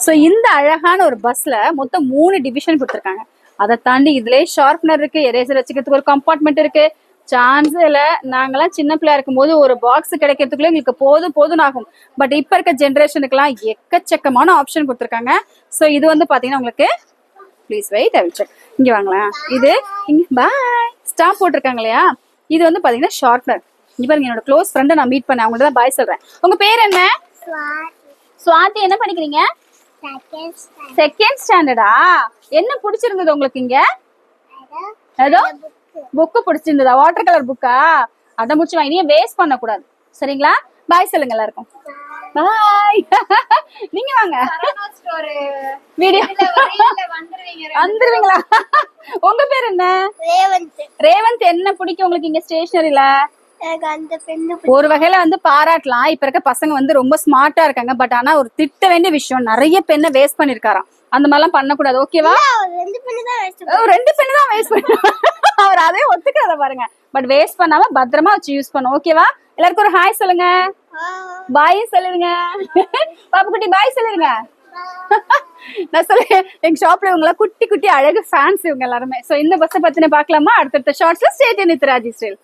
So இந்த அழகான ஒரு பஸ்ல மொத்தம் 3 டிவிஷன் கொடுத்துருக்காங்க. அதை தாண்டி இதுலயே ஷார்ப்னர் இருக்கு, எரேசர் வச்சுக்கிறதுக்கு ஒரு கம்பார்ட்மெண்ட் இருக்கு. சான்ஸ் இல்ல. நாங்கெல்லாம் சின்ன பிள்ளையா இருக்கும் போது ஒரு பாக்ஸ் கிடைக்கிறதுக்குள்ள எங்களுக்கு போதும் ஆகும். பட் இப்ப இருக்க ஜென்ரேஷனுக்குலாம் எக்கச்சக்கமான ஆப்ஷன் கொடுத்துருக்காங்க. ஸோ இது வந்து பாத்தீங்கன்னா உங்களுக்கு please wait I will check. இங்க வாங்களேன். இது இங்க பாய் ஸ்டாப் போட்டிருக்காங்க இல்லையா, இது வந்து பாத்தீங்கன்னா ஷார்ப்னர். இங்க பாருங்க, என்னோட க்ளோஸ் ஃப்ரெண்டை நான் மீட் பண்ணேன், அவங்கள்ட்ட தான் பாய் சொல்றேன். உங்க பேர் என்ன? சுவாதி. என்ன படிக்கிறீங்க? செகண்ட் ஸ்டாண்டர்டா? என்ன பிடிச்சிருந்தது உங்களுக்கு இங்க? ஏதோ புக்கு பிடிச்சிருந்ததா? வாட்டர் கலர் புக்கா? அதை முடிச்சு வாங்கி வேஸ்ட் பண்ண கூடாது, சரிங்களா? பாய் சொல்லுங்க எல்லாருக்கும். பாய். நீங்க வாங்க. வீடியோ வந்துருவீங்களா? உங்க பேர் என்ன? ரேவந்த். ரேவந்த், என்ன பிடிக்கும் உங்களுக்கு இங்க ஸ்டேஷனரியில? ஒரு வகையில வந்து பாராட்டலாம். இப்ப இருக்க பசங்க வந்து ரொம்ப ஸ்மார்ட்டா இருக்காங்க. பட் ஆனா ஒரு திட்ட வேண்டிய விஷயம், நிறைய பெண்ணை வேஸ்ட் பண்ணிருக்காராம். அந்த மாதிரிலாம் பண்ணக்கூடாது, ஓகேவா? 2 பெண்ணு தான் வேஸ்ட் பண்ண. அவர் அதே ஒத்துக்கிறத பாருங்க. பட் வேஸ்ட் பண்ணாம பத்திரமா வச்சு யூஸ் பண்ணும், ஓகேவா? எல்லாருக்கும் ஒரு ஹாய் சொல்லுங்க. பாய் சொல்லுங்க. பாப்பு குட்டி பாய் சொல்லுங்க. நான் சொல்லுவேன், எங்க ஷாப்ல இவங்க குட்டி குட்டி அழகு ஃபேன்ஸ் இவங்க எல்லாருமே. சோ இந்த பஸ் பத்தின பாக்கலாமா? அடுத்தடுத்த ஷார்ட்ஸ்ல stay tuned with Raji style.